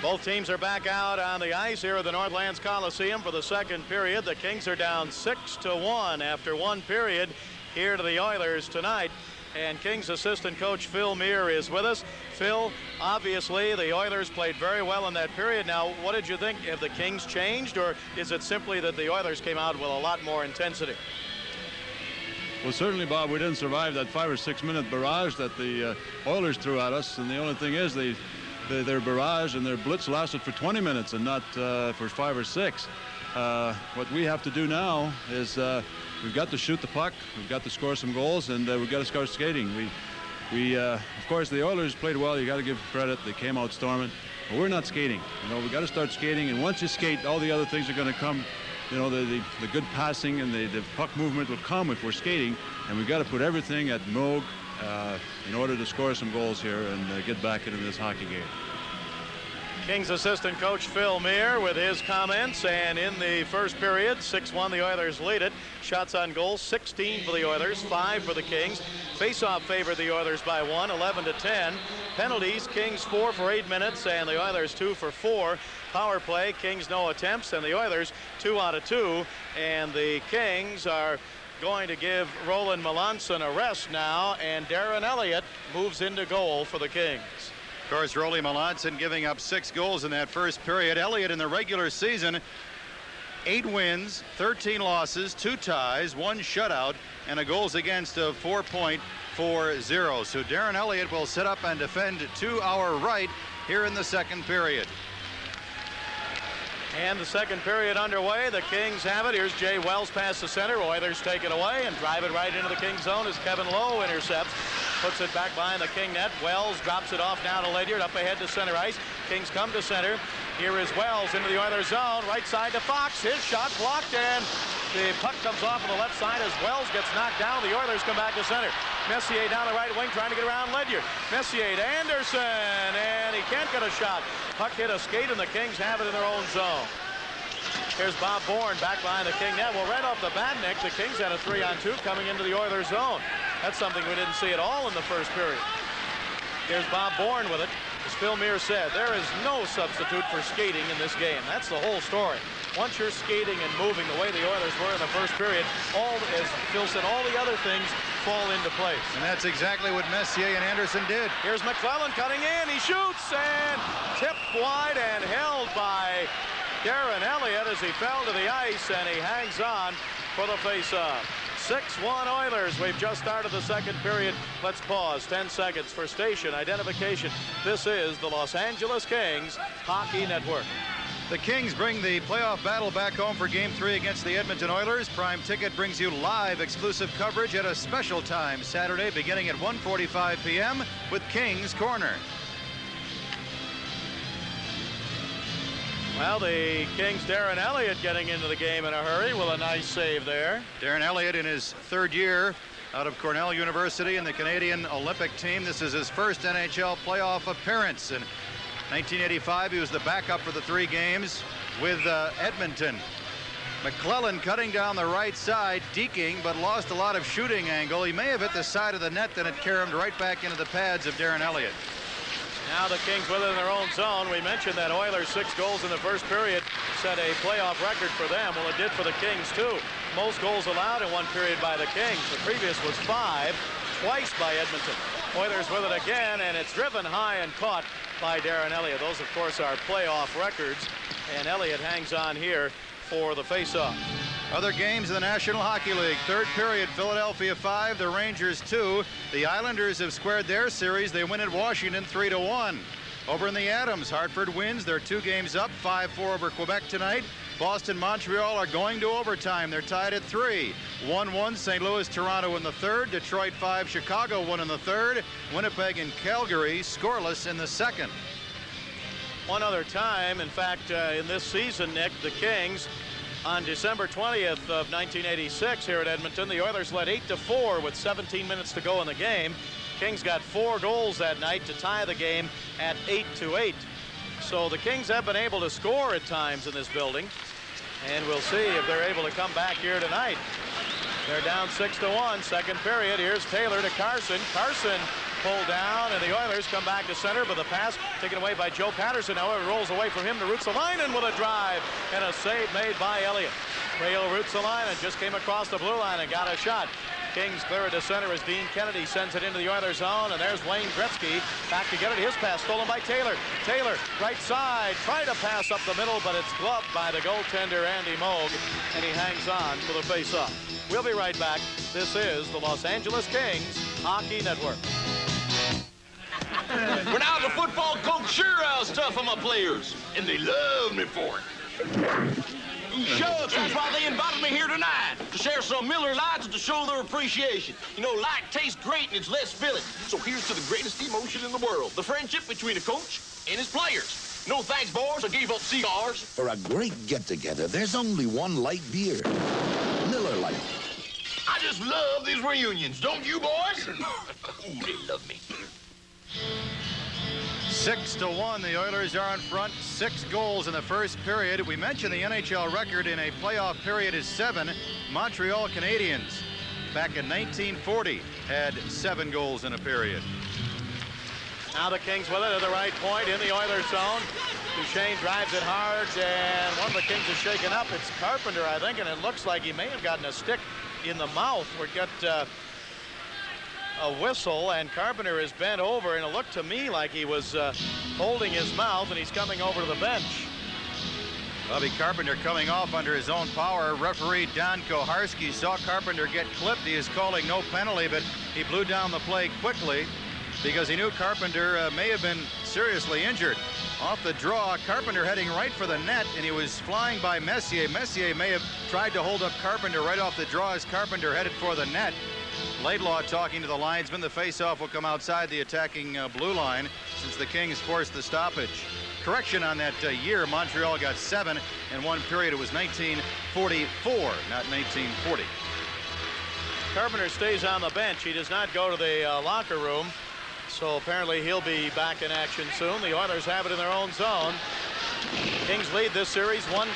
Both teams are back out on the ice here at the Northlands Coliseum for the second period. The Kings are down 6-1 after one period here to the Oilers tonight. And Kings assistant coach Phil Meir is with us. Phil, obviously the Oilers played very well in that period. Now, what did you think? Have the Kings changed, or is it simply that the Oilers came out with a lot more intensity? Well, certainly, Bob, we didn't survive that 5 or 6 minute barrage that the Oilers threw at us. And the only thing is their barrage and their blitz lasted for 20 minutes and not for 5 or 6. What we have to do now is we've got to shoot the puck, we've got to score some goals, and we've got to start skating. Of course, the Oilers played well. You got to give credit. They came out storming, but we're not skating. You know, we got to start skating, and once you skate, all the other things are going to come. You know, the good passing and the puck movement will come if we're skating, and we've got to put everything at Moog in order to score some goals here and get back into this hockey game. Kings assistant coach Phil Meir with his comments, and in the first period, 6-1, the Oilers lead it. Shots on goal, 16 for the Oilers, 5 for the Kings. Face-off favored the Oilers by 1, 11-10. Penalties, Kings 4 for 8 minutes, and the Oilers 2 for 4. Power play, Kings no attempts, and the Oilers 2 out of 2. And the Kings are going to give Roland Melanson a rest now, and Darren Elliott moves into goal for the Kings. Of course, Rolly Melanson giving up 6 goals in that first period. Elliott in the regular season, 8 wins, 13 losses, 2 ties, 1 shutout, and a goals against of 4.40. So Darren Elliott will sit up and defend to our right here in the second period. And the second period underway. The Kings have it. Here's Jay Wells past the center. Oilers take it away and drive it right into the Kings zone as Kevin Lowe intercepts. Puts it back behind the King net. Wells drops it off now to Ledyard. Up ahead to center ice. Kings come to center. Here is Wells into the Oilers zone. Right side to Fox. His shot blocked, and the puck comes off on the left side as Wells gets knocked down. The Oilers come back to center. Messier down the right wing trying to get around Ledyard. Messier to Anderson, and he can't get a shot. Puck hit a skate, and the Kings have it in their own zone. Here's Bob Bourne back behind the King net. Well, right off the bat, Nick, the Kings had a 3-on-2 coming into the Oilers zone. That's something we didn't see at all in the first period. Here's Bob Bourne with it. As Phil Meir said, there is no substitute for skating in this game. That's the whole story. Once you're skating and moving the way the Oilers were in the first period, as Phil said, all the other things fall into place. And that's exactly what Messier and Anderson did. Here's McClellan cutting in. He shoots and tipped wide and held by Darren Elliott as he fell to the ice, and he hangs on for the face-off. 6-1 Oilers. We've just started the second period. Let's pause 10 seconds for station identification. This is the Los Angeles Kings Hockey Network. The Kings bring the playoff battle back home for Game 3 against the Edmonton Oilers. Prime Ticket brings you live exclusive coverage at a special time Saturday beginning at 1:45 p.m. with Kings Corner. Well, the Kings' Darren Elliott getting into the game in a hurry with a nice save there. Darren Elliott in his 3rd year out of Cornell University in the Canadian Olympic team. This is his first NHL playoff appearance. In 1985, he was the backup for the 3 games with Edmonton. McClellan cutting down the right side, deking, but lost a lot of shooting angle. He may have hit the side of the net, then it carried him right back into the pads of Darren Elliott. Now the Kings within their own zone. We mentioned that Oilers 6 goals in the first period set a playoff record for them. Well, it did for the Kings too. Most goals allowed in one period by the Kings. The previous was 5, twice by Edmonton. Oilers with it again, and it's driven high and caught by Darren Elliott. Those, of course, are playoff records, and Elliott hangs on here for the face-off. Other games in the National Hockey League. 3rd period, Philadelphia 5, the Rangers 2. The Islanders have squared their series. They win at Washington 3-1. Over in the Adams, Hartford wins. They're 2 games up, 5-4 over Quebec tonight. Boston, Montreal are going to overtime. They're tied at 3. 1-1 St. Louis, Toronto in the 3rd. Detroit 5, Chicago 1 in the 3rd. Winnipeg and Calgary scoreless in the 2nd. One other time, in fact, in this season, Nick, the Kings, on December 20th of 1986 here at Edmonton, the Oilers led 8-4 with 17 minutes to go in the game. Kings got 4 goals that night to tie the game at 8-8. So the Kings have been able to score at times in this building, and we'll see if they're able to come back here tonight. They're down 6-1, second period. Here's Taylor to Carson. Carson pulled down, and the Oilers come back to center, but the pass taken away by Joe Patterson. However, it rolls away from him to Ruotsalainen with a drive, and a save made by Elliott. Rail Ruotsalainen just came across the blue line and got a shot. Kings clear it to center as Dean Kennedy sends it into the Oilers zone, and there's Wayne Gretzky back to get it. His pass stolen by Taylor. Taylor, right side, tried to pass up the middle, but it's gloved by the goaltender Andy Moog, and he hangs on for the face-off. We'll be right back. This is the Los Angeles Kings Hockey Network. When I was a football coach, sure I was tough on my players, and they loved me for it. Shucks, that's why they invited me here tonight, to share some Miller Lights and to show their appreciation. You know, light tastes great and it's less filling. So here's to the greatest emotion in the world, the friendship between a coach and his players. No thanks, boys, I gave up cigars. For a great get-together, there's only one light beer. Miller Lite. I just love these reunions, don't you, boys? Ooh, they love me. 6-1, the Oilers are in front. 6 goals in the first period. We mentioned the NHL record in a playoff period is 7. Montreal Canadiens back in 1940 had 7 goals in a period. Now the Kings with it at the right point in the Oilers zone. Duchesne drives it hard, and one of the Kings is shaken up. It's Carpenter, I think, and it looks like he may have gotten a stick in the mouth or got a whistle, and Carpenter is bent over, and it looked to me like he was holding his mouth, and he's coming over to the bench. Bobby Carpenter coming off under his own power. Referee Don Koharski saw Carpenter get clipped. He is calling no penalty, but he blew down the play quickly because he knew Carpenter may have been seriously injured. Off the draw, Carpenter heading right for the net, and he was flying by Messier. Messier may have tried to hold up Carpenter right off the draw as Carpenter headed for the net. Laidlaw talking to the linesman. The faceoff will come outside the attacking blue line since the Kings forced the stoppage. Correction on that year, Montreal got 7 in one period. It was 1944, not 1940. Carpenter stays on the bench. He does not go to the locker room, so apparently he'll be back in action soon. The Oilers have it in their own zone. Kings lead this series 1-0.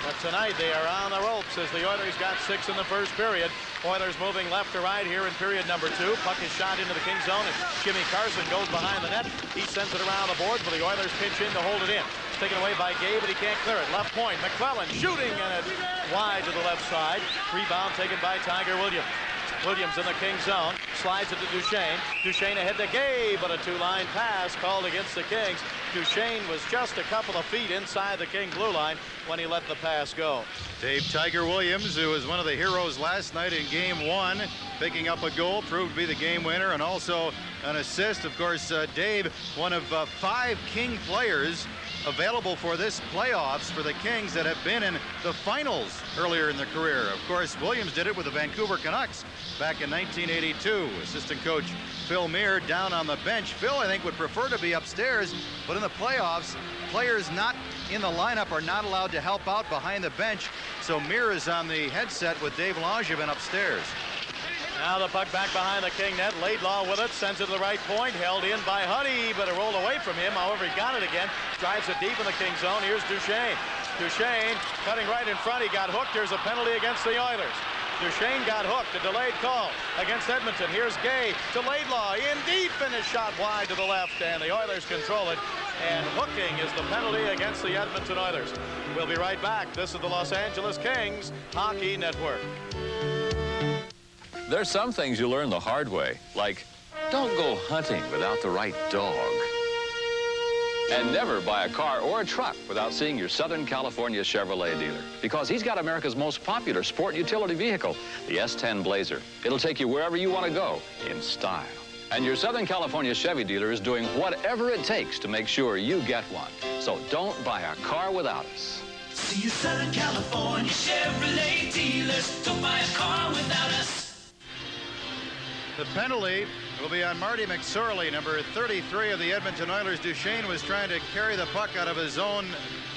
But tonight they are on the ropes as the Oilers got 6 in the first period. Oilers moving left to right here in period number 2. Puck is shot into the Kings zone, and Jimmy Carson goes behind the net. He sends it around the boards, but the Oilers pitch in to hold it in. It's taken away by Gay, but he can't clear it. Left point, McClellan shooting, and it's wide to the left side. Rebound taken by Tiger Williams. Williams in the Kings zone, slides it to Duchesne. Duchesne ahead to Gay, but a 2-line pass called against the Kings. Duchesne was just a couple of feet inside the King blue line when he let the pass go. Dave Tiger Williams, who was one of the heroes last night in Game 1, picking up a goal, proved to be the game winner, and also an assist. Of course, Dave, one of 5 King players available for this playoffs for the Kings that have been in the finals earlier in their career. Of course, Williams did it with the Vancouver Canucks back in 1982. Assistant coach Phil Meir down on the bench. Phil, I think, would prefer to be upstairs, but in the playoffs, players not in the lineup are not allowed to help out behind the bench. So Meir is on the headset with Dave Langevin upstairs. Now the puck back behind the King net. Laidlaw with it, sends it to the right point, held in by Huddy, but it rolled away from him. However, he got it again, drives it deep in the King zone. Here's Duchesne. Duchesne cutting right in front. He got hooked. There's a penalty against the Oilers. Duchesne got hooked. A delayed call against Edmonton. Here's Gay to Laidlaw. In deep, and a shot wide to the left, and the Oilers control it. And hooking is the penalty against the Edmonton Oilers. We'll be right back. This is the Los Angeles Kings Hockey Network. There's some things you learn the hard way, like don't go hunting without the right dog. And never buy a car or a truck without seeing your Southern California Chevrolet dealer, because he's got America's most popular sport utility vehicle, the S10 Blazer. It'll take you wherever you want to go in style. And your Southern California Chevy dealer is doing whatever it takes to make sure you get one. So don't buy a car without us. See your Southern California Chevrolet dealers. Don't buy a car without us. The penalty will be on Marty McSorley, number 33 of the Edmonton Oilers. Duchesne was trying to carry the puck out of his own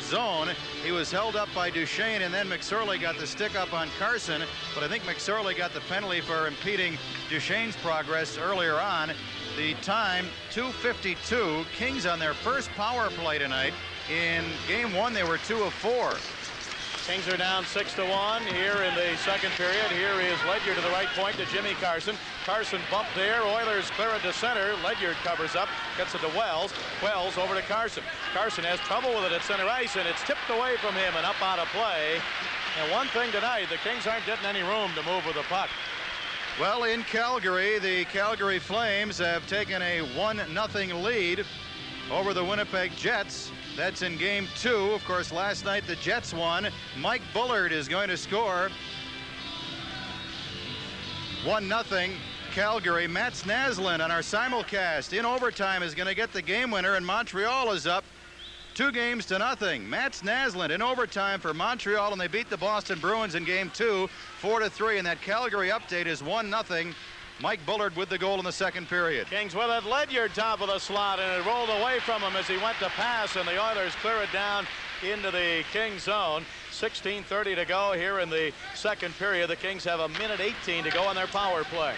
zone. He was held up by Duchesne, and then McSorley got the stick up on Carson, but I think McSorley got the penalty for impeding Duchesne's progress earlier on. The time, 2:52. Kings on their first power play tonight. In Game 1, they were 2 of 4. Kings are down 6-1 here in the second period. Here is Ledger to the right point to Jimmy Carson. Carson bumped there. Oilers clear it to center. Ledyard covers up, gets it to Wells. Wells over to Carson. Carson has trouble with it at center ice, and it's tipped away from him and up out of play. And one thing tonight, the Kings aren't getting any room to move with the puck. Well, in Calgary, the Calgary Flames have taken a 1-0 lead over the Winnipeg Jets. That's in game 2. Of course, last night the Jets won. Mike Bullard is going to score. 1-0 Calgary. Matt Snaslin on our simulcast in overtime is going to get the game winner, and Montreal is up 2-0. Matt Snaslin in overtime for Montreal, and they beat the Boston Bruins in game 2 4-3, and that Calgary update is 1-0. Mike Bullard with the goal in the second period. Kings with it. Ledyard top of the slot, and it rolled away from him as he went to pass, and the Oilers clear it down into the Kings zone. 16:30 to go here in the second period. The Kings have 1:18 to go on their power play.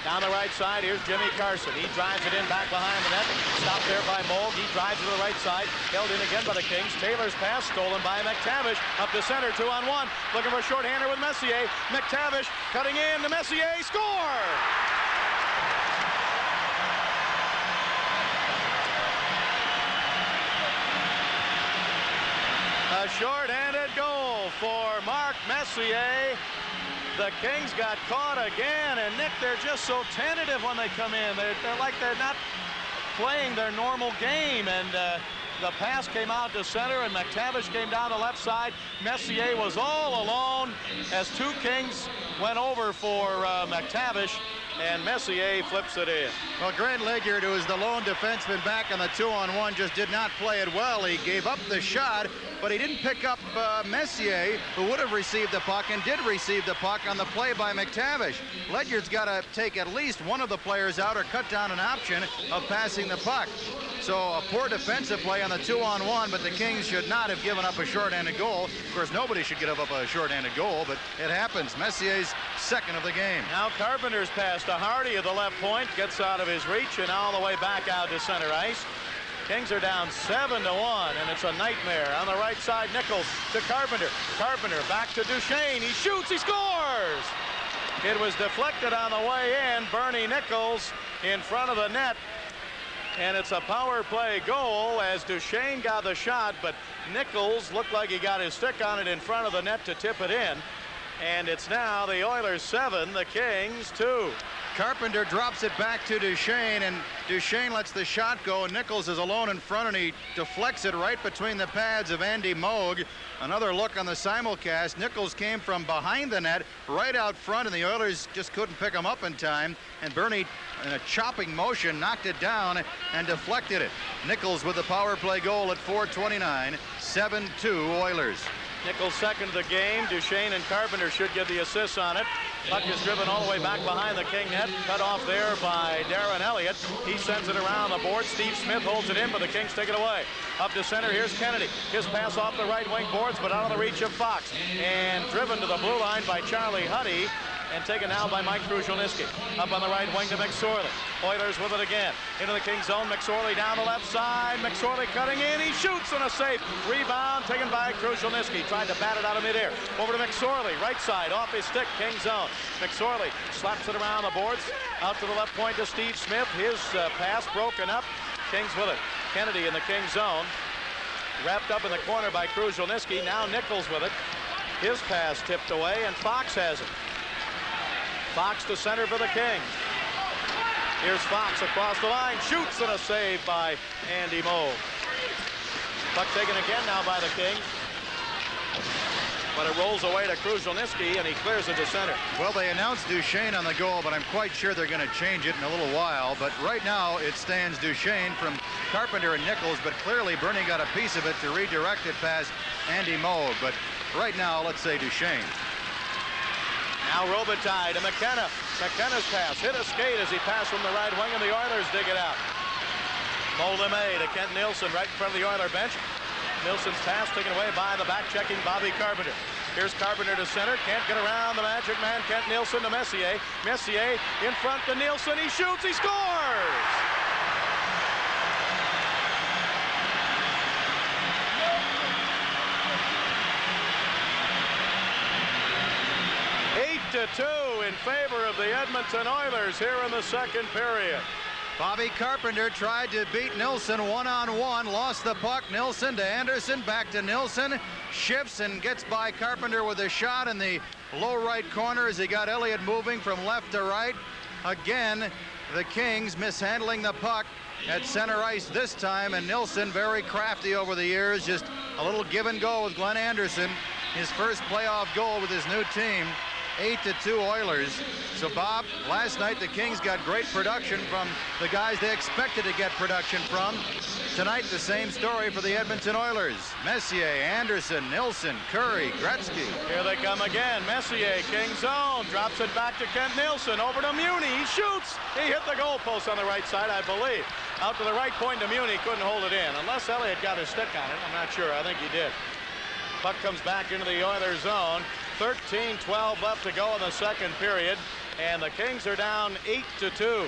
Down the right side, here's Jimmy Carson. He drives it in back behind the net. Stopped there by Moog. He drives to the right side. Held in again by the Kings. Taylor's pass stolen by McTavish. Up to center, 2-on-1. Looking for a shorthander with Messier. McTavish cutting in to Messier. Score! A shorthanded goal for Mark Messier. The Kings got caught again, and Nick, they're just so tentative when they come in. They're like they're not playing their normal game, and the pass came out to center, and McTavish came down the left side. Messier was all alone as two Kings went over for McTavish, and Messier flips it in. Well, Grant Ledyard, who is the lone defenseman back on the 2-on-1, just did not play it well. He gave up the shot, but he didn't pick up Messier, who would have received the puck and did receive the puck on the play by McTavish. Ledyard's got to take at least one of the players out or cut down an option of passing the puck. So a poor defensive play on the 2-on-1, but the Kings should not have given up a shorthanded goal. Of course, nobody should give up a shorthanded goal, but it happens. Messier's second of the game. Now Carpenter's pass to Hardy at the left point, gets out of his reach and all the way back out to center ice. Kings are down 7-1, and it's a nightmare. On the right side, Nichols to Carpenter. Carpenter back to Duchesne. He shoots, he scores! It was deflected on the way in. Bernie Nichols in front of the net. And it's a power play goal as Duchesne got the shot, but Nichols looked like he got his stick on it in front of the net to tip it in. And it's now the Oilers 7, the Kings 2. Carpenter drops it back to Duchesne, and Duchesne lets the shot go. Nichols is alone in front, and he deflects it right between the pads of Andy Moog. Another look on the simulcast. Nichols came from behind the net right out front, and the Oilers just couldn't pick him up in time. And Bernie, in a chopping motion, knocked it down and deflected it. Nichols with the power play goal at 4:29, 7-2 Oilers. Nichols second of the game. Duchesne and Carpenter should get the assists on it. Puck is driven all the way back behind the King net. Cut off there by Darren Elliott. He sends it around the board. Steve Smith holds it in, but the Kings take it away. Up to center, here's Kennedy. His pass off the right wing boards, but out of the reach of Fox. And driven to the blue line by Charlie Huddy. And taken now by Mike Krushelnyski. Up on the right wing to McSorley. Oilers with it again. Into the Kings zone. McSorley down the left side. McSorley cutting in. He shoots and a safe. Rebound taken by Krushelnyski. Tried to bat it out of midair. Over to McSorley. Right side off his stick. Kings zone. McSorley slaps it around the boards. Out to the left point to Steve Smith. His pass broken up. Kings with it. Kennedy in the Kings zone. Wrapped up in the corner by Krushelnyski. Now Nichols with it. His pass tipped away, and Fox has it. Fox to center for the Kings. Here's Fox across the line. Shoots and a save by Andy Moog. Puck taken again now by the Kings. But it rolls away to Krushelnyski, and he clears it to center. Well, they announced Duchesne on the goal, but I'm quite sure they're going to change it in a little while. But right now, it stands Duchesne from Carpenter and Nichols, but clearly Bernie got a piece of it to redirect it past Andy Moog. But right now, let's say Duchesne. Now Robitaille to McKenna. McKenna's pass hit a skate as he passed from the right wing, and the Oilers dig it out. Molde to Kent Nilsson right in front of the Oiler bench. Nilsson's pass taken away by the back-checking Bobby Carpenter. Here's Carpenter to center. Can't get around the magic man, Kent Nilsson to Messier. Messier in front to Nilsson. He shoots. He scores! To 2 in favor of the Edmonton Oilers here in the second period. Bobby Carpenter tried to beat Nilsson one-on-one, lost the puck. Nilsson to Anderson, back to Nilsson, shifts and gets by Carpenter with a shot in the low right corner as he got Elliott moving from left to right. Again, the Kings mishandling the puck at center ice this time, and Nilsson very crafty over the years, just a little give and go with Glenn Anderson. His first playoff goal with his new team. 8-2 Oilers. So Bob, last night the Kings got great production from the guys they expected to get production from. Tonight the same story for the Edmonton Oilers. Messier, Anderson, Nilsson, Curry, Gretzky. Here they come again. Messier, King zone, drops it back to Kent Nilsson, over to Muni, he shoots. He hit the goalpost on the right side, I believe. Out to the right point to Muni, couldn't hold it in. Unless Elliott got his stick on it, I'm not sure, I think he did. Puck comes back into the Oilers zone. 13-12 left to go in the second period, and the Kings are down 8-2.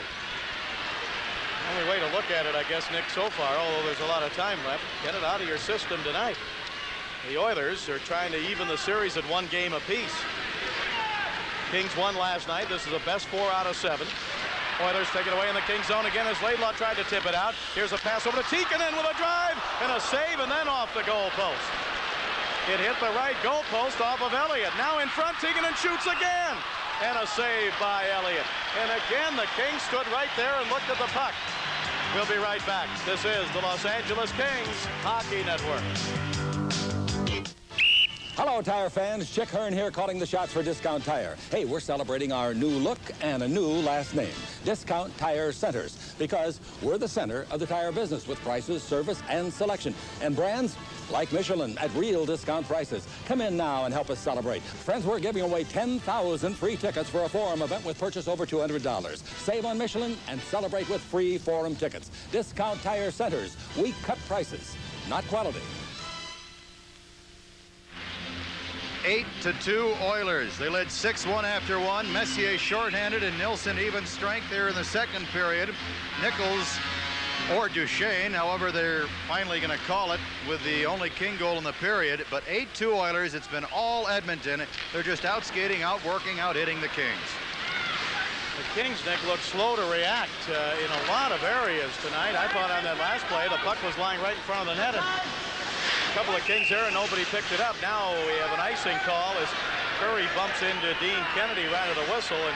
Only way to look at it, I guess, Nick, so far, although there's a lot of time left, get it out of your system tonight. The Oilers are trying to even the series at 1 game apiece. Kings won last night. This is a best 4 out of 7. Oilers take it away in the Kings zone again as Laidlaw tried to tip it out. Here's a pass over to Tikkanen with a drive and a save, and then off the goal post. It hit the right goalpost off of Elliott. Now in front, Tikkanen shoots again. And a save by Elliott. And again, the Kings stood right there and looked at the puck. We'll be right back. This is the Los Angeles Kings Hockey Network. Hello, Tire fans. Chick Hearn here calling the shots for Discount Tire. Hey, we're celebrating our new look and a new last name, Discount Tire Centers, because we're the center of the tire business with prices, service, and selection. And brands like Michelin at real discount prices. Come in now and help us celebrate. Friends, we're giving away 10,000 free tickets for a Forum event with purchase over $200. Save on Michelin and celebrate with free Forum tickets. Discount Tire Centers. We cut prices, not quality. 8-2 Oilers. They led 6-1 after 1. Messier shorthanded and Nilsson even strength there in the second period. Nichols or Duchesne, however, they're finally going to call it with the only King goal in the period. But 8-2 Oilers. It's been all Edmonton. They're just out skating, out working, out hitting the Kings. The Kings, Nick, look slow to react in a lot of areas tonight. I thought on that last play, the puck was lying right in front of the net. And a couple of Kings there and nobody picked it up. Now we have an icing call as Curry bumps into Dean Kennedy right at the whistle, and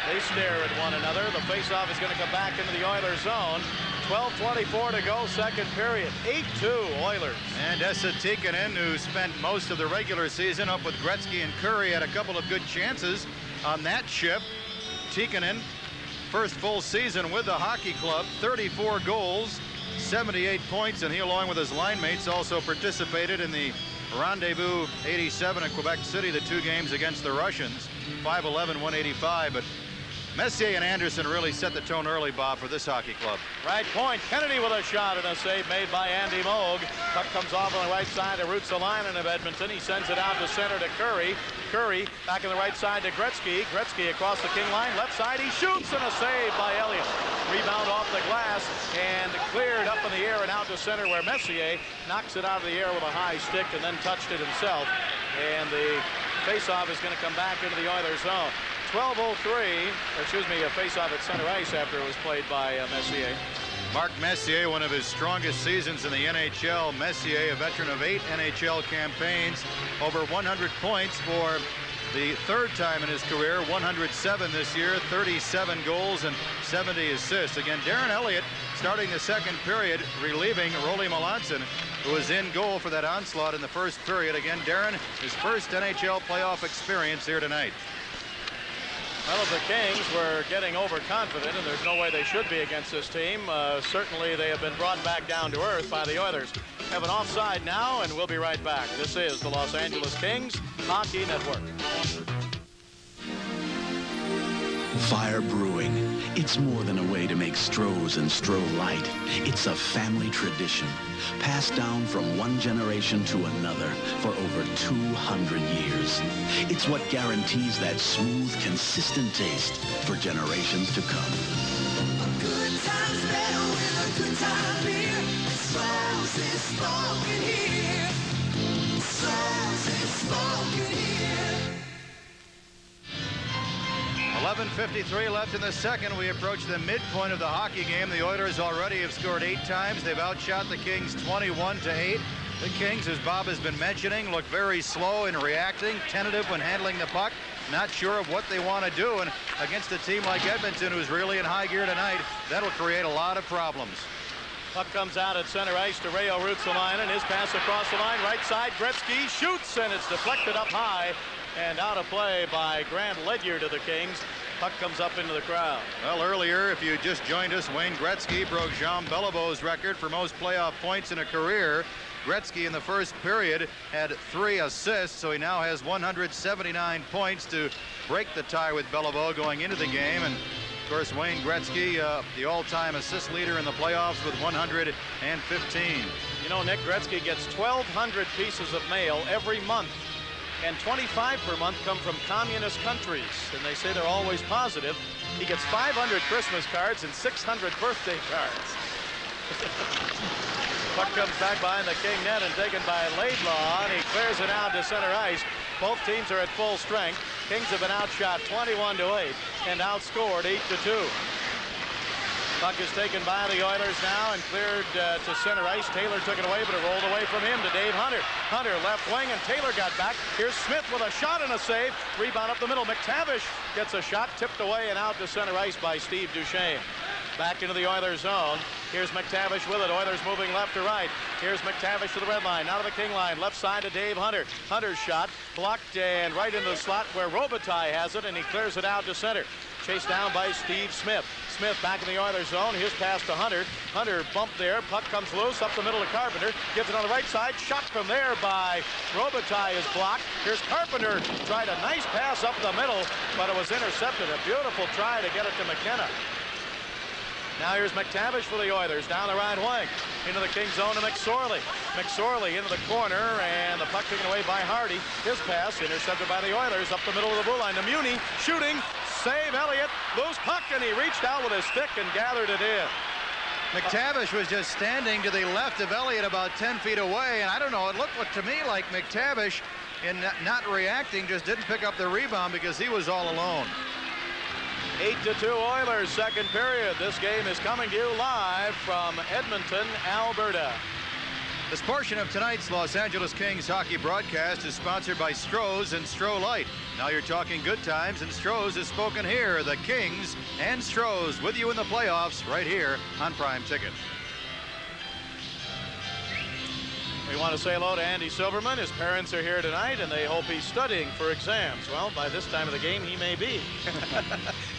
they stare at one another. The faceoff is going to come back into the Oilers zone. 12:24 to go, second period. 8-2 Oilers. And Esa Tikkanen, who spent most of the regular season up with Gretzky and Curry, had a couple of good chances on that ship. Tikkanen, first full season with the hockey club, 34 goals, 78 points, and he, along with his line mates, also participated in the Rendezvous 87 in Quebec City, the 2 games against the Russians, 5-11, 185. But Messier and Anderson really set the tone early, Bob, for this hockey club. Right point, Kennedy with a shot and a save made by Andy Moog. Puck comes off on the right side to Ruotsalainen of Edmonton. He sends it out to center to Curry. Curry back on the right side to Gretzky. Gretzky across the King line, left side, he shoots, and a save by Elliott. Rebound off the glass and cleared up in the air and out to center, where Messier knocks it out of the air with a high stick and then touched it himself. And the faceoff is going to come back into the Oilers zone. 12:03, a faceoff at center ice after it was played by Messier. Mark Messier, one of his strongest seasons in the NHL. Messier, a veteran of 8 NHL campaigns, over 100 points for the third time in his career, 107 this year, 37 goals and 70 assists. Again, Darren Elliott starting the second period, relieving Rolly Melanson, who was in goal for that onslaught in the first period. Again, Darren, his first NHL playoff experience here tonight. Well, if the Kings were getting overconfident, and there's no way they should be against this team, certainly they have been brought back down to earth by the Oilers. Have an offside now, and we'll be right back. This is the Los Angeles Kings Hockey Network. Fire brewing. It's more than a way to make Stroh's and Stroh Light. It's a family tradition, passed down from one generation to another for over 200 years. It's what guarantees that smooth, consistent taste for generations to come. A good time's better with a good time beer. Stroh's is smoking here. Stroh's is smoking here. 1:53 left in the second. We approach the midpoint of the hockey game. The Oilers already have scored 8 times. They've outshot the Kings 21-8. The Kings, as Bob has been mentioning, look very slow in reacting, tentative when handling the puck, not sure of what they want to do. And against a team like Edmonton, who's really in high gear tonight, that'll create a lot of problems. Puck comes out at center ice to Rayo Ruotsalainen. His pass across the line, right side. Gretzky shoots, and it's deflected up high and out of play by Grant Ledyard to the Kings. Puck comes up into the crowd. Well, earlier, if you just joined us, Wayne Gretzky broke Jean Beliveau's record for most playoff points in a career. Gretzky in the first period had 3 assists, so he now has 179 points to break the tie with Beliveau going into the game. And of course, Wayne Gretzky, the all-time assist leader in the playoffs with 115. You know, Nick, Gretzky gets 1,200 pieces of mail every month, and 25 per month come from communist countries, and they say they're always positive. He gets 500 Christmas cards and 600 birthday cards. Puck comes back behind the King net and taken by Laidlaw, and he clears it out to center ice. Both teams are at full strength. Kings have been outshot 21-8 and outscored 8-2. Puck is taken by the Oilers now and cleared to center ice. Taylor took it away, but it rolled away from him to Dave Hunter. Hunter left wing, and Taylor got back. Here's Smith with a shot and a save. Rebound up the middle. McTavish gets a shot, tipped away and out to center ice by Steve Duchesne. Back into the Oilers zone. Here's McTavish with it. Oilers moving left to right. Here's McTavish to the red line. Now to the King line. Left side to Dave Hunter. Hunter's shot blocked and right into the slot where Robitaille has it, and he clears it out to center. Chased down by Steve Smith. Smith back in the Oilers zone. Here's pass to Hunter. Hunter bumped there. Puck comes loose up the middle to Carpenter. Gives it on the right side. Shot from there by Robitaille is blocked. Here's Carpenter. Tried a nice pass up the middle, but it was intercepted. A beautiful try to get it to McKenna. Now here's McTavish for the Oilers down the right wing. Into the King zone to McSorley. McSorley into the corner, and the puck taken away by Hardy. His pass intercepted by the Oilers up the middle of the blue line to Muni. Shooting. Save Elliott. Loose puck, and he reached out with his stick and gathered it in. McTavish was just standing to the left of Elliott about 10 feet away, and I don't know, it looked to me like McTavish, in not reacting, just didn't pick up the rebound because he was all alone. 8-2 Oilers, second period. This game is coming to you live from Edmonton, Alberta. This portion of tonight's Los Angeles Kings hockey broadcast is sponsored by Stroh's and Stroh Light. Now you're talking good times, and Stroh's is spoken here. The Kings and Stroh's with you in the playoffs right here on Prime Ticket. We want to say hello to Andy Silverman. His parents are here tonight, and they hope he's studying for exams. Well, by this time of the game, he may be.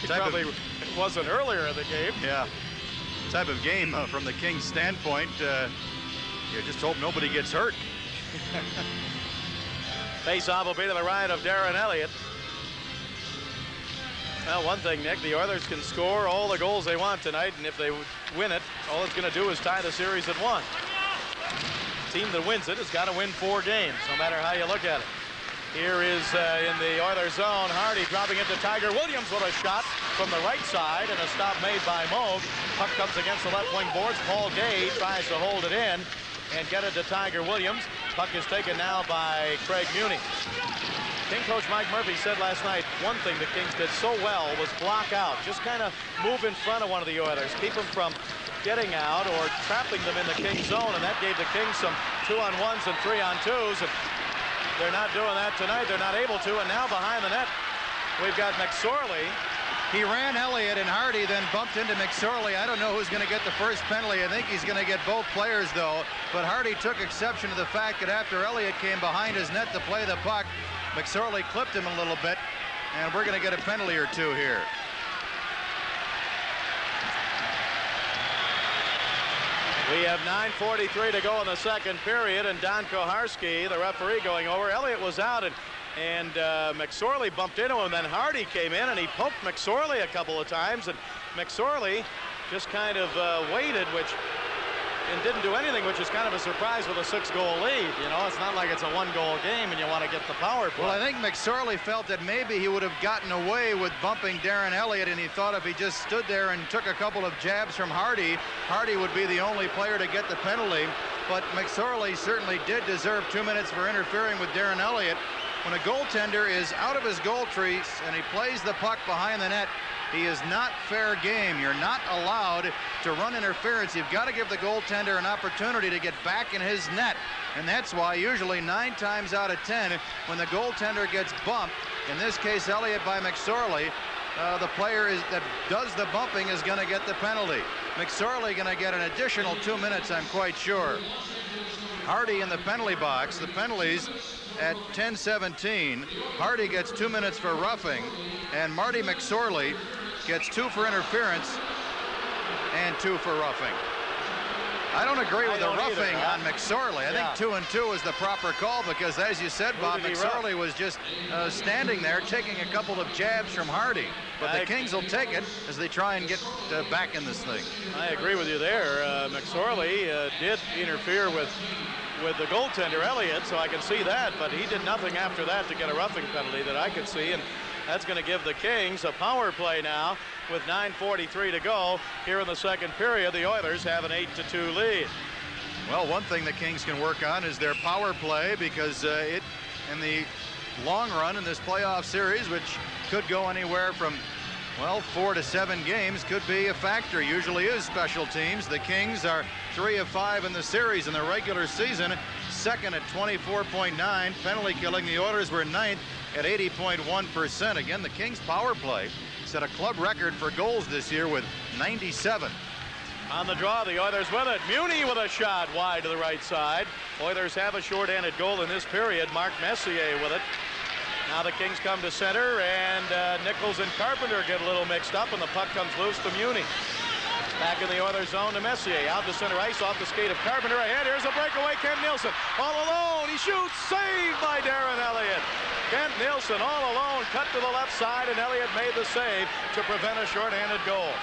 He probably wasn't earlier in the game. Yeah. Type of game from the Kings' standpoint. You just hope nobody gets hurt. Face-off will be to the right of Darren Elliott. Well, one thing, Nick, the Oilers can score all the goals they want tonight, and if they win it, all it's going to do is tie the series at 1. Team that wins it has got to win 4 games, no matter how you look at it. Here is in the Oilers zone, Hardy dropping it to Tiger Williams with a shot from the right side, and a stop made by Moog. Puck comes against the left wing boards. Paul Gay tries to hold it in and get it to Tiger Williams. Puck is taken now by Craig Muni. King coach Mike Murphy said last night one thing the Kings did so well was block out. Just kind of move in front of one of the Oilers. Keep them from getting out or trapping them in the King zone, and that gave the Kings some 2-on-1s and 3-on-2s. And they're not doing that tonight. They're not able to. And now behind the net, we've got McSorley. He ran Elliott, and Hardy then bumped into McSorley. I don't know who's going to get the first penalty. I think he's going to get both players, though. But Hardy took exception to the fact that after Elliott came behind his net to play the puck, McSorley clipped him a little bit, and we're going to get a penalty or two here. We have 9:43 to go in the second period, and Don Koharski, the referee, going over. Elliott was out, and McSorley bumped into him. Then Hardy came in, and he poked McSorley a couple of times, and McSorley just kind of waited, and didn't do anything, which is kind of a surprise with a 6-goal lead. You know, it's not like it's a 1-goal game and you want to get the power play. Well, I think McSorley felt that maybe he would have gotten away with bumping Darren Elliott, and he thought if he just stood there and took a couple of jabs from Hardy, Hardy would be the only player to get the penalty. But McSorley certainly did deserve 2 minutes for interfering with Darren Elliott. when a goaltender is out of his goal tree and he plays the puck behind the net, he is not fair game. You're not allowed to run interference. You've got to give the goaltender an opportunity to get back in his net. And that's why usually 9 times out of 10, when the goaltender gets bumped, in this case Elliott by McSorley, the player that does the bumping is going to get the penalty. McSorley going to get an additional 2 minutes, I'm quite sure. Hardy in the penalty box. The penalties at 10:17. Hardy gets 2 minutes for roughing, and Marty McSorley gets 2 for interference and 2 for roughing. I don't agree with the roughing on McSorley. I think 2 and 2 is the proper call because, as you said, Bob, McSorley was just standing there taking a couple of jabs from Hardy. But the Kings will take it as they try and get back in this thing. I agree with you there. McSorley did interfere with the goaltender, Elliott, so I can see that. But he did nothing after that to get a roughing penalty that I could see. And that's going to give the Kings a power play now with 9:43 to go here in the second period. The Oilers have an 8-2 lead. Well, one thing the Kings can work on is their power play because it, in the long run in this playoff series, which could go anywhere from, well, 4 to 7 games, could be a factor. Usually is special teams. The Kings are 3 of 5 in the series in the regular season, second at 24.9 penalty killing. The Oilers were 9th at 80.1%. Again, the Kings power play set a club record for goals this year with 97. On the draw, the Oilers with it. Muni with a shot wide to the right side. Oilers have a short-handed goal in this period. Mark Messier with it. Now the Kings come to center, and Nichols and Carpenter get a little mixed up, and the puck comes loose to Muni. Back in the Oilers zone to Messier. Out to center ice, off the skate of Carpenter. Ahead, here's a breakaway. Kent Nilsson all alone. He shoots. Saved by Darren Elliott. Kent Nilsson all alone. Cut to the left side, and Elliott made the save to prevent a shorthanded goal.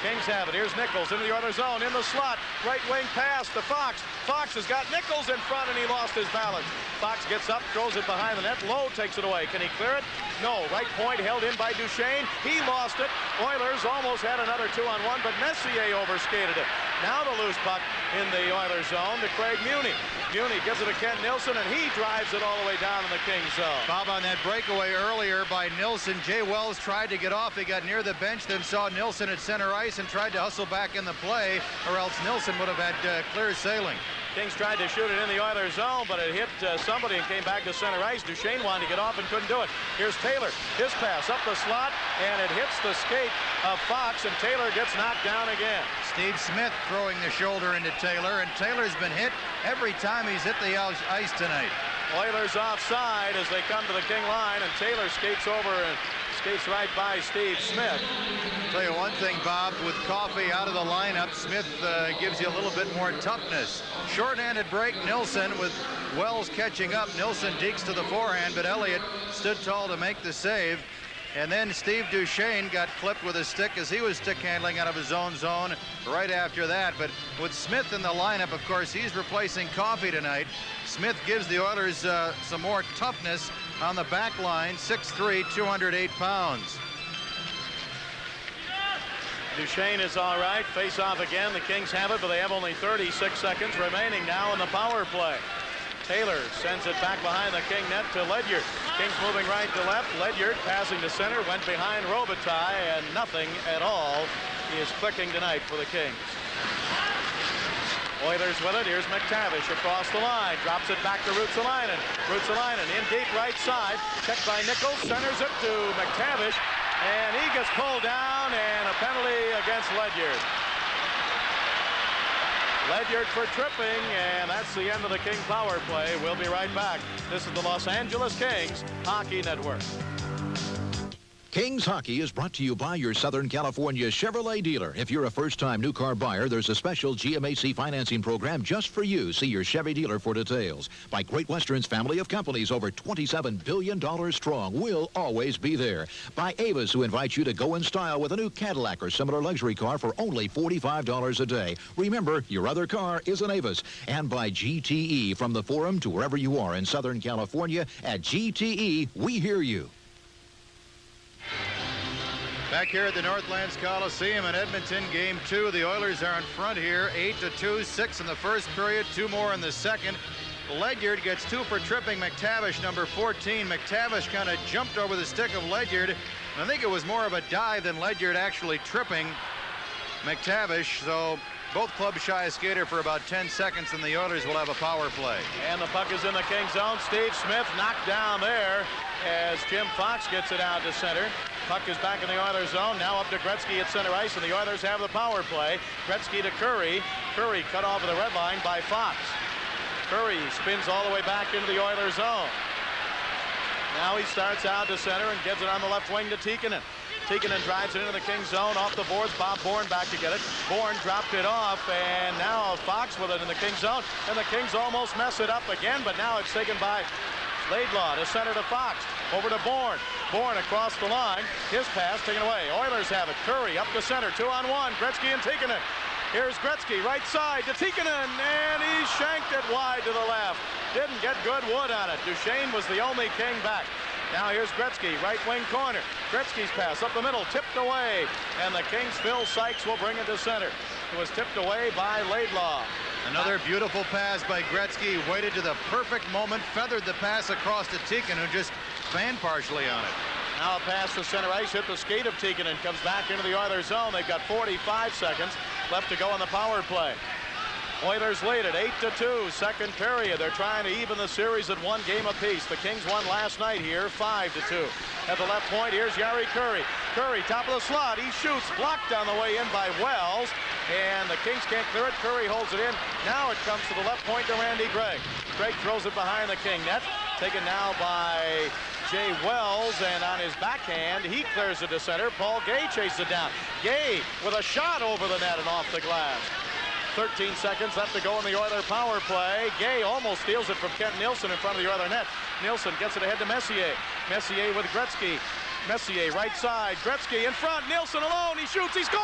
Kings have it. Here's Nichols into the Oilers zone. In the slot. Right wing pass to Fox. Fox has got Nichols in front, and he lost his balance. Fox gets up, throws it behind the net. Lowe takes it away. Can he clear it? No. Right point held in by Duchesne. He lost it. Oilers almost had another 2-on-1, but Messier overskated it. Now the loose puck in the Oilers zone to Craig Muni. Muni gives it to Kent Nilsson, and he drives it all the way down in the Kings zone. Bob, on that breakaway earlier by Nilsson, Jay Wells tried to get off. He got near the bench, then saw Nilsson at center ice and tried to hustle back in the play, or else Nilsson would have had clear sailing. Kings tried to shoot it in the Oilers zone, but it hit somebody and came back to center ice. Duchesne wanted to get off and couldn't do it. Here's Taylor. His pass up the slot, and it hits the skate of Fox, and Taylor gets knocked down again. Steve Smith throwing the shoulder into Taylor, and Taylor's been hit every time he's hit the ice tonight. Oilers offside as they come to the King line, and Taylor skates over and skates right by Steve Smith. Tell you one thing, Bob, with Coffey out of the lineup, Smith gives you a little bit more toughness. Short-handed break, Nilsson with Wells catching up. Nilsson dekes to the forehand, but Elliott stood tall to make the save. And then Steve Duchesne got clipped with a stick as he was stick handling out of his own zone right after that. But with Smith in the lineup, of course, he's replacing Coffey tonight. Smith gives the Oilers some more toughness on the back line. 6'3", 208 pounds. Duchesne is all right. Face off again. The Kings have it, but they have only 36 seconds remaining now in the power play. Taylor sends it back behind the King net to Ledyard. Kings moving right to left. Ledyard passing to center, went behind Robitaille, and nothing at all. He is clicking tonight for the Kings. Oilers with it. Here's McTavish across the line. Drops it back to Ruotsalainen. Ruotsalainen in deep right side. Checked by Nichols. Centers it to McTavish. And he gets pulled down, and a penalty against Ledyard. Ledyard for tripping, and that's the end of the King power play. We'll be right back. This is the Los Angeles Kings Hockey Network. Kings Hockey is brought to you by your Southern California Chevrolet dealer. If you're a first-time new car buyer, there's a special GMAC financing program just for you. See your Chevy dealer for details. By Great Western's family of companies, over $27 billion strong, will always be there. By Avis, who invites you to go in style with a new Cadillac or similar luxury car for only $45 a day. Remember, your other car is an Avis. And by GTE, from the Forum to wherever you are in Southern California, at GTE, we hear you. Back here at the Northlands Coliseum in Edmonton, Game 2. The Oilers are in front here, 8-2, 6 in the first period, 2 more in the second. Ledyard gets 2 for tripping McTavish, number 14. McTavish kind of jumped over the stick of Ledyard. I think it was more of a dive than Ledyard actually tripping McTavish. So both clubs shy a skater for about 10 seconds, and the Oilers will have a power play. And the puck is in the King zone. Steve Smith knocked down there as Jim Fox gets it out to center. Puck is back in the Oilers zone. Now up to Gretzky at center ice, and the Oilers have the power play. Gretzky to Curry. Curry cut off of the red line by Fox. Curry spins all the way back into the Oilers zone. Now he starts out to center and gives it on the left wing to Tikkanen. Tikkanen drives it into the King zone, off the boards. Bob Bourne back to get it. Bourne dropped it off, and now Fox with it in the King zone. And the Kings almost mess it up again, but now it's taken by Laidlaw to center to Fox. Over to Bourne. Bourne across the line. His pass taken away. Oilers have it. Curry up the center. 2-on-1. Gretzky and Tikkanen. Here's Gretzky, right side to Tikkanen, and he shanked it wide to the left. Didn't get good wood on it. Duchesne was the only King back. Now here's Gretzky, right wing corner. Gretzky's pass up the middle, tipped away. And the Kings' Phil Sykes will bring it to center. It was tipped away by Laidlaw. Another beautiful pass by Gretzky. Waited to the perfect moment, feathered the pass across to Tikkanen, who just fanned partially on it. Now a pass to center ice, hit the skate of Tikkanen, comes back into the Oilers zone. They've got 45 seconds left to go on the power play. Oilers lead at 8-2, second period. They're trying to even the series at 1 game apiece. The Kings won last night here, 5-2. At the left point, here's Jari Kurri. Kurri, top of the slot. He shoots, blocked on the way in by Wells. And the Kings can't clear it. Kurri holds it in. Now it comes to the left point to Randy Gregg. Gregg throws it behind the King net. Taken now by Jay Wells, and on his backhand, he clears it to center. Paul Gay chases it down. Gay with a shot over the net and off the glass. 13 seconds left to go in the Oiler power play. Gay almost steals it from Kent Nilsson in front of the Oiler net. Nilsson gets it ahead to Messier. Messier with Gretzky. Messier right side. Gretzky in front. Nilsson alone. He shoots. He scores!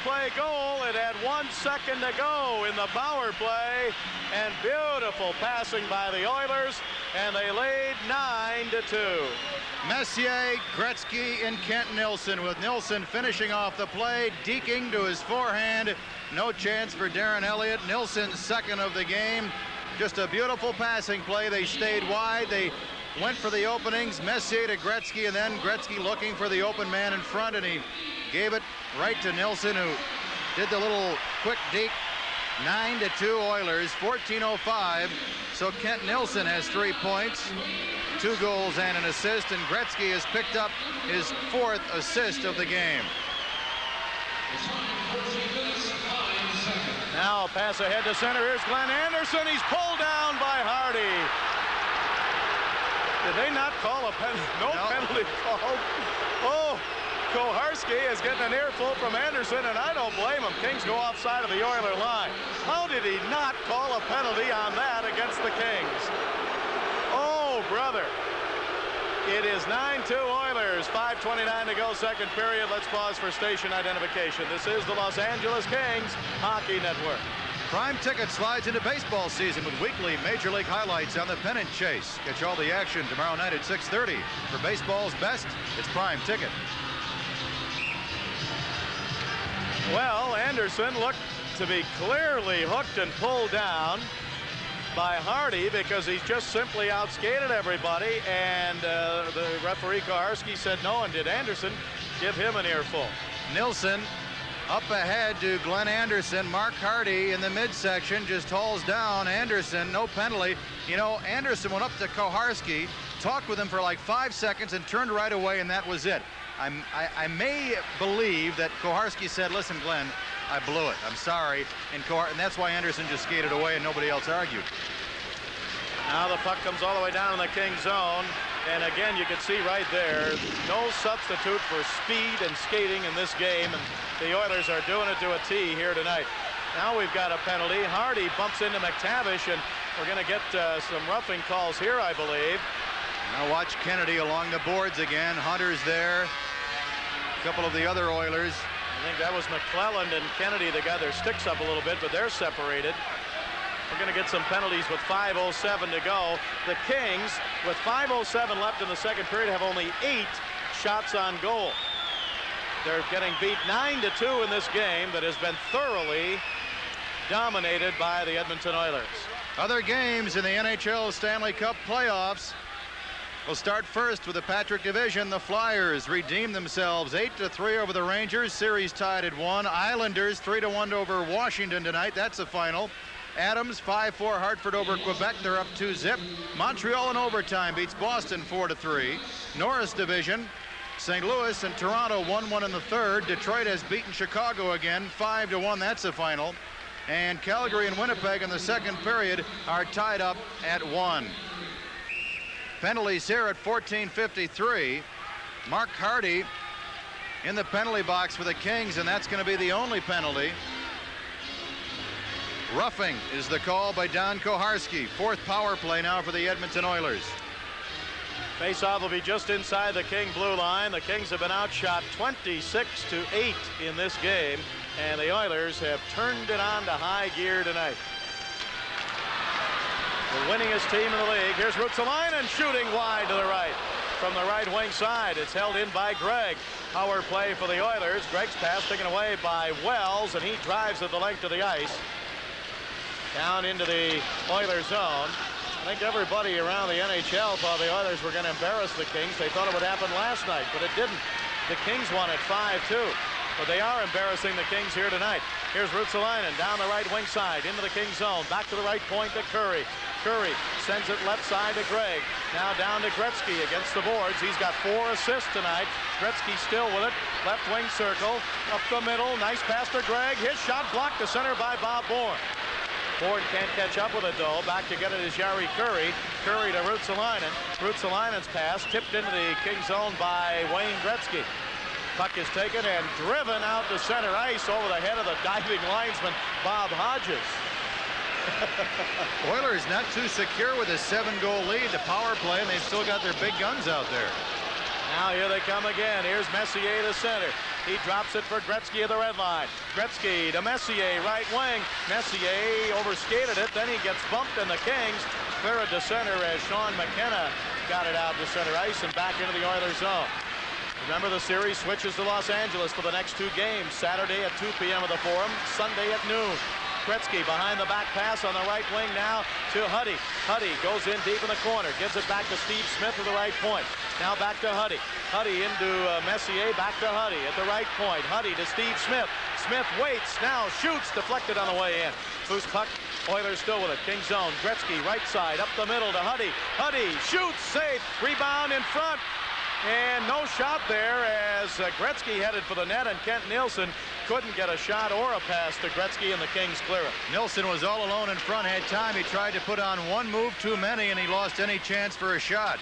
Play goal. It had 1 second to go in the power play, and beautiful passing by the Oilers, and they laid 9-2. Messier, Gretzky, and Kent Nilsson, with Nilsson finishing off the play, deking to his forehand. No chance for Darren Elliott. Nilsson's second of the game. Just a beautiful passing play. They stayed wide. They went for the openings. Messier to Gretzky, and then Gretzky looking for the open man in front, and he gave it right to Nilsson, who did the little quick deke. 9-2 Oilers, 14:05. So Kent Nilsson has 3 points, 2 goals and an assist, and Gretzky has picked up his 4th assist of the game. Now a pass ahead to center. Here's Glenn Anderson. He's pulled down by Hardy. Did they not call a penalty? No penalty called. Oh, Koharski is getting an earful from Anderson, and I don't blame him. Kings go offside of the Oiler line. How did he not call a penalty on that against the Kings? Oh, brother. It is 9-2 Oilers, 5:29 to go, second period. Let's pause for station identification. This is the Los Angeles Kings Hockey Network. Prime Ticket slides into baseball season with weekly Major League highlights on the pennant chase. Catch all the action tomorrow night at 6:30. For baseball's best, it's Prime Ticket. Well, Anderson looked to be clearly hooked and pulled down by Hardy because he's just simply outskated everybody, and the referee Koharski said no, and did Anderson give him an earful. Nilsson up ahead to Glenn Anderson. Mark Hardy in the midsection just hauls down Anderson. No penalty. You know, Anderson went up to Koharski, talked with him for like 5 seconds, and turned right away, and that was it. I may believe that Koharski said, listen, Glenn, I blew it. I'm sorry. And that's why Anderson just skated away and nobody else argued. Now the puck comes all the way down in the King zone. And again, you can see right there, no substitute for speed and skating in this game. And the Oilers are doing it to a T here tonight. Now we've got a penalty. Hardy bumps into McTavish, and we're going to get some roughing calls here, I believe. Now watch Kennedy along the boards again. Hunter's there. A couple of the other Oilers. I think that was McClelland and Kennedy. They got their sticks up a little bit, but they're separated. We're going to get some penalties with 5:07 to go. The Kings, with 5:07 left in the second period, have only 8 shots on goal. They're getting beat 9-2 in this game that has been thoroughly dominated by the Edmonton Oilers. Other games in the NHL Stanley Cup playoffs. We'll start first with the Patrick Division. The Flyers redeemed themselves 8-3 over the Rangers. Series tied at 1. Islanders 3-1 over Washington tonight. That's the final. Adams 5-4 Hartford over Quebec. They're up 2-0. Montreal in overtime beats Boston 4-3. Norris Division. St. Louis and Toronto 1-1 in the third. Detroit has beaten Chicago again 5-1. That's the final. And Calgary and Winnipeg in the second period are tied up at 1. Penalties here at 14:53. Mark Hardy in the penalty box for the Kings, and that's going to be the only penalty. Roughing is the call by Don Koharski. Fourth power play now for the Edmonton Oilers. Faceoff will be just inside the King blue line. The Kings have been outshot 26-8 in this game, and the Oilers have turned it on to high gear tonight. The winningest team in the league. Here's Ruotsalainen shooting wide to the right. From the right wing side, it's held in by Gregg. Power play for the Oilers. Gregg's pass taken away by Wells, and he drives at the length of the ice. Down into the Oilers zone. I think everybody around the NHL thought the Oilers were going to embarrass the Kings. They thought it would happen last night, but it didn't. The Kings won at 5-2. But they are embarrassing the Kings here tonight. Here's Ruotsalainen down the right wing side into the Kings zone. Back to the right point to Curry. Curry sends it left side to Gregg. Now down to Gretzky against the boards. He's got 4 assists tonight. Gretzky still with it. Left wing circle. Up the middle. Nice pass to Gregg. His shot blocked to center by Bob Bourne. Bourne can't catch up with it, though. Back to get it is Jari Kurri. Kurri to Ruotsalainen. Ruotsalainen's pass tipped into the King zone by Wayne Gretzky. Puck is taken and driven out to center ice over the head of the diving linesman, Bob Hodges. Oilers not too secure with a 7-goal lead. The power play, and they've still got their big guns out there. Now here they come again. Here's Messier to center. He drops it for Gretzky at the red line. Gretzky to Messier, right wing. Messier overskated it. Then he gets bumped, and the Kings clear it to center as Sean McKenna got it out to center ice and back into the Oilers zone. Remember, the series switches to Los Angeles for the next 2 games. Saturday at 2 p.m. at the Forum, Sunday at noon. Gretzky behind the back pass on the right wing now to Huddy. Huddy goes in deep in the corner, gives it back to Steve Smith at the right point. Now back to Huddy. Huddy into Messier, back to Huddy at the right point. Huddy to Steve Smith. Smith waits, now shoots, deflected on the way in. Loose puck, Oilers still with it. King zone, Gretzky right side, up the middle to Huddy. Huddy shoots, safe, rebound in front. And no shot there as Gretzky headed for the net, and Kent Nielsen couldn't get a shot or a pass to Gretzky, and the Kings clear it. Nielsen was all alone in front, had time. He tried to put on one move too many, and he lost any chance for a shot.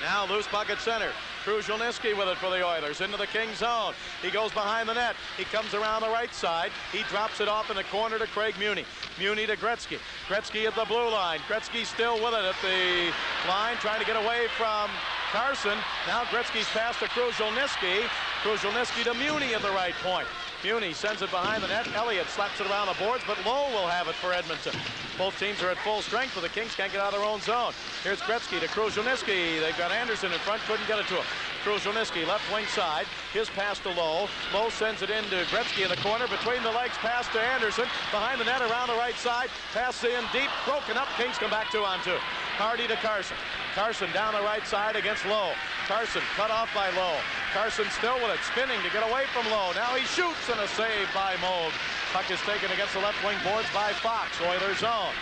Now loose puck at center. Kruzhelnyski with it for the Oilers into the King zone. He goes behind the net. He comes around the right side. He drops it off in the corner to Craig Muni. Muni to Gretzky. Gretzky at the blue line. Gretzky still with it at the line, trying to get away from Carson. Now Gretzky's pass to Kruzhelnyski. Kruzhelnyski to Muni at the right point. Muni sends it behind the net. Elliott slaps it around the boards, but Lowe will have it for Edmonton. Both teams are at full strength, but the Kings can't get out of their own zone. Here's Gretzky to Kruzhelnyski. They've got Anderson in front, couldn't get it to him. Kruzhelnyski, left wing side. His pass to Lowe. Lowe sends it into Gretzky in the corner. Between the legs, pass to Anderson. Behind the net, around the right side. Pass in deep, broken up. Kings come back 2-on-2. Hardy to Carson. Carson down the right side against Lowe. Carson cut off by Lowe. Carson still with it, spinning to get away from Lowe. Now he shoots, and a save by Moog. Puck is taken against the left wing boards by Fox. Oilers zone.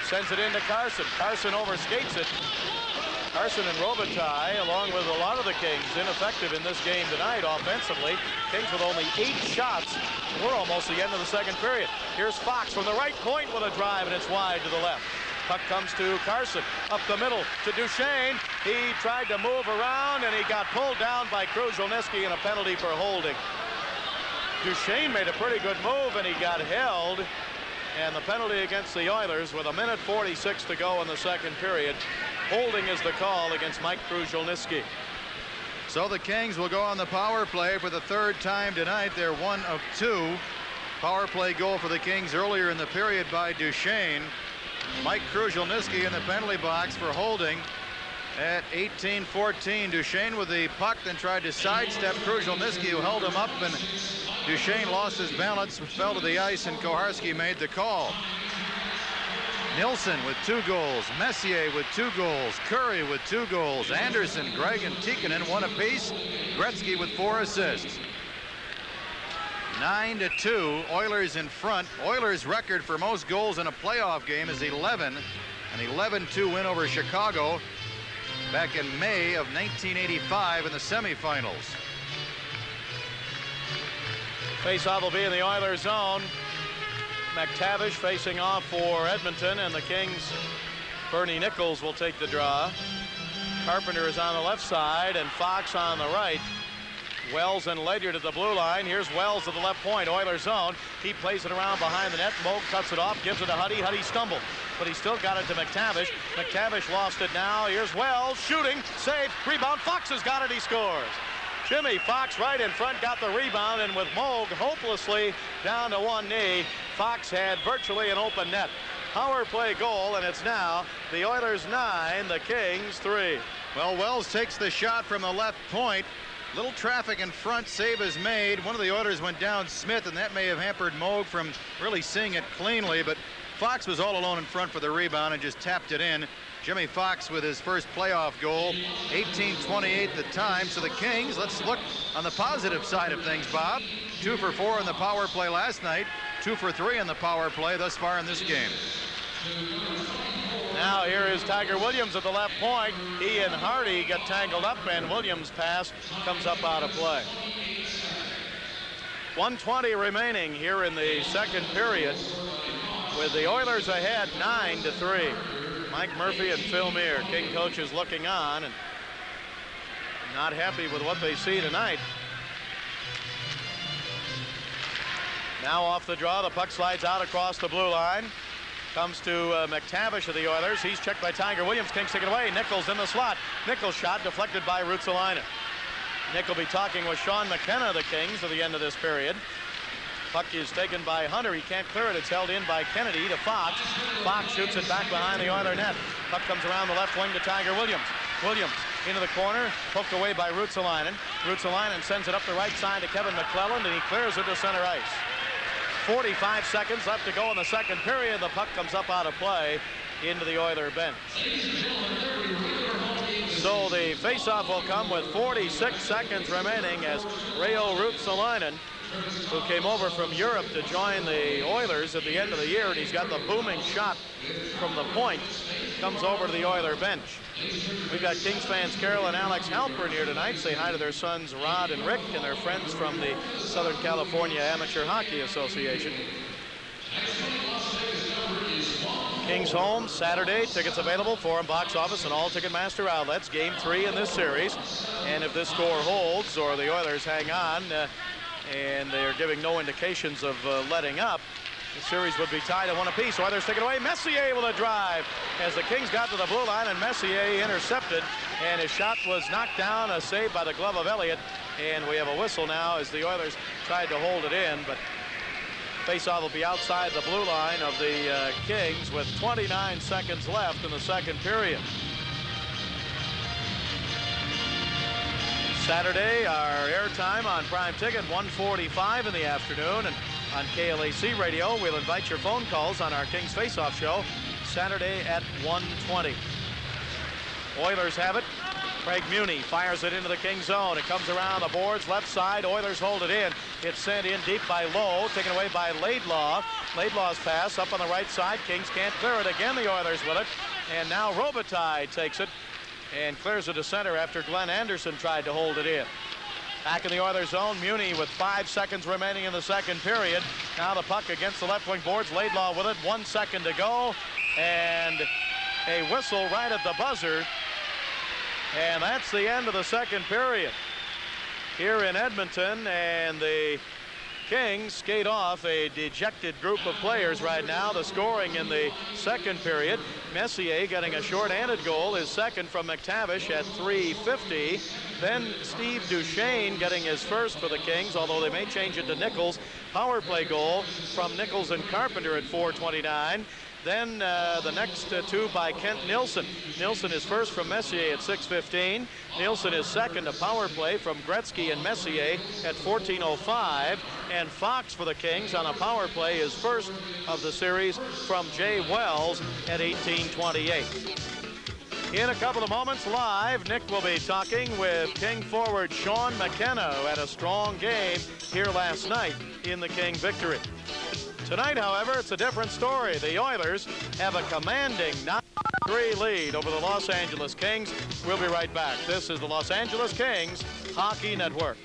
Sends it into Carson. Carson overskates it. Carson and Robitaille, along with a lot of the Kings, ineffective in this game tonight offensively. Kings with only 8 shots. We're almost the end of the second period. Here's Fox from the right point with a drive, and it's wide to the left. Puck comes to Carson, up the middle to Duchesne. He tried to move around, and he got pulled down by Kruzhelnyski, and a penalty for holding. Duchesne made a pretty good move, and he got held. And the penalty against the Oilers with 1:46 to go in the second period. Holding is the call against Mike Kruzhelnyski. So the Kings will go on the power play for the 3rd time tonight. They're 1 of 2. Power play goal for the Kings earlier in the period by Duchesne. Mike Kruzhelnyski in the penalty box for holding. at 18-14. Duchesne with the puck, then tried to sidestep Kruzhelnicki, who held him up, and Duchesne lost his balance, fell to the ice, and Koharski made the call. Nilsson with 2 goals, Messier with 2 goals, Curry with 2 goals, Anderson, Gregg, and Tikkanen 1 apiece, Gretzky with 4 assists. 9-2, Oilers in front. Oilers' record for most goals in a playoff game is 11, an 11-2 win over Chicago back in May of 1985 in the semifinals. Faceoff will be in the Oilers' zone. McTavish facing off for Edmonton, and the Kings, Bernie Nichols will take the draw. Carpenter is on the left side, and Fox on the right. Wells and Ledyard at the blue line. Here's Wells to the left point, Oilers zone. He plays it around behind the net. Moog cuts it off, gives it to Huddy. Huddy stumbled, but he still got it to McTavish. McTavish lost it now. Here's Wells, shooting, save, rebound. Fox has got it, he scores. Jimmy Fox right in front got the rebound, and with Moog hopelessly down to one knee, Fox had virtually an open net. Power play goal, and it's now the Oilers 9, the Kings 3. Well, Wells takes the shot from the left point. Little traffic in front, save is made. One of the Oilers went down Smith, and that may have hampered Moog from really seeing it cleanly, but Fox was all alone in front for the rebound and just tapped it in. Jimmy Fox with his first playoff goal, 18-28 the time. So the Kings, let's look on the positive side of things, Bob. 2 for 4 in the power play last night, 2 for 3 in the power play thus far in this game. Now here is Tiger Williams at the left point. He and Hardy get tangled up, and Williams' pass comes up out of play. 1:20 remaining here in the second period, with the Oilers ahead 9-3. Mike Murphy and Phil Meir, King coaches, looking on and not happy with what they see tonight. Now off the draw, the puck slides out across the blue line. Comes to McTavish of the Oilers. He's checked by Tiger Williams. Kings take it away. Nichols in the slot. Nichols shot deflected by Ruotsalainen. Nick will be talking with Sean McKenna of the Kings at the end of this period. Puck is taken by Hunter. He can't clear it. It's held in by Kennedy to Fox. Fox shoots it back behind the Oiler net. Puck comes around the left wing to Tiger Williams. Williams into the corner, poked away by Ruotsalainen. Ruotsalainen sends it up the right side to Kevin McClelland, and he clears it to center ice. 45 seconds left to go in the second period. The puck comes up out of play into the Oiler bench. So the faceoff will come with 46 seconds remaining as Reijo Ruotsalainen, who came over from Europe to join the Oilers at the end of the year, and he's got the booming shot from the point, comes over to the Oiler bench. We've got Kings fans Carol and Alex Halpern here tonight. Say hi to their sons Rod and Rick and their friends from the Southern California Amateur Hockey Association. Kings home Saturday. Tickets available, Forum Box Office and all Ticketmaster outlets. Game 3 in this series. And if this score holds or the Oilers hang on, and they are giving no indications of letting up, the series would be tied at 1 apiece. Oilers take it away. Messier with a drive as the Kings got to the blue line, and Messier intercepted, and his shot was knocked down, a save by the glove of Elliott, and we have a whistle now as the Oilers tried to hold it in, but faceoff will be outside the blue line of the Kings with 29 seconds left in the second period. Saturday, our airtime on Prime Ticket, 1:45 in the afternoon, and on KLAC Radio, we'll invite your phone calls on our Kings Faceoff show Saturday at 1:20. Oilers have it. Craig Muni fires it into the Kings zone. It comes around the boards, left side. Oilers hold it in. It's sent in deep by Lowe, taken away by Laidlaw. Laidlaw's pass up on the right side. Kings can't clear it. Again, the Oilers with it. And now Robitaille takes it and clears it to center after Glenn Anderson tried to hold it in. Back in the Oilers zone, Muni with 5 seconds remaining in the second period. Now the puck against the left wing boards. Laidlaw with it, 1 second to go. And a whistle right at the buzzer. And that's the end of the second period here in Edmonton, and the Kings skate off a dejected group of players right now. The scoring in the second period, Messier getting a short-handed goal, his second from McTavish at 3:50. Then Steve Duchesne getting his first for the Kings, although they may change it to Nichols. Power play goal from Nichols and Carpenter at 4:29. Then the next two by Kent Nilsson. Nilsson is first from Messier at 6:15. Nilsson is second, a power play from Gretzky and Messier at 14:05. And Fox for the Kings on a power play is first of the series from Jay Wells at 18:28. In a couple of moments live, Nick will be talking with King forward Sean McKenna, who had a strong game here last night in the King victory. Tonight, however, it's a different story. The Oilers have a commanding 9-3 lead over the Los Angeles Kings. We'll be right back. This is the Los Angeles Kings Hockey Network.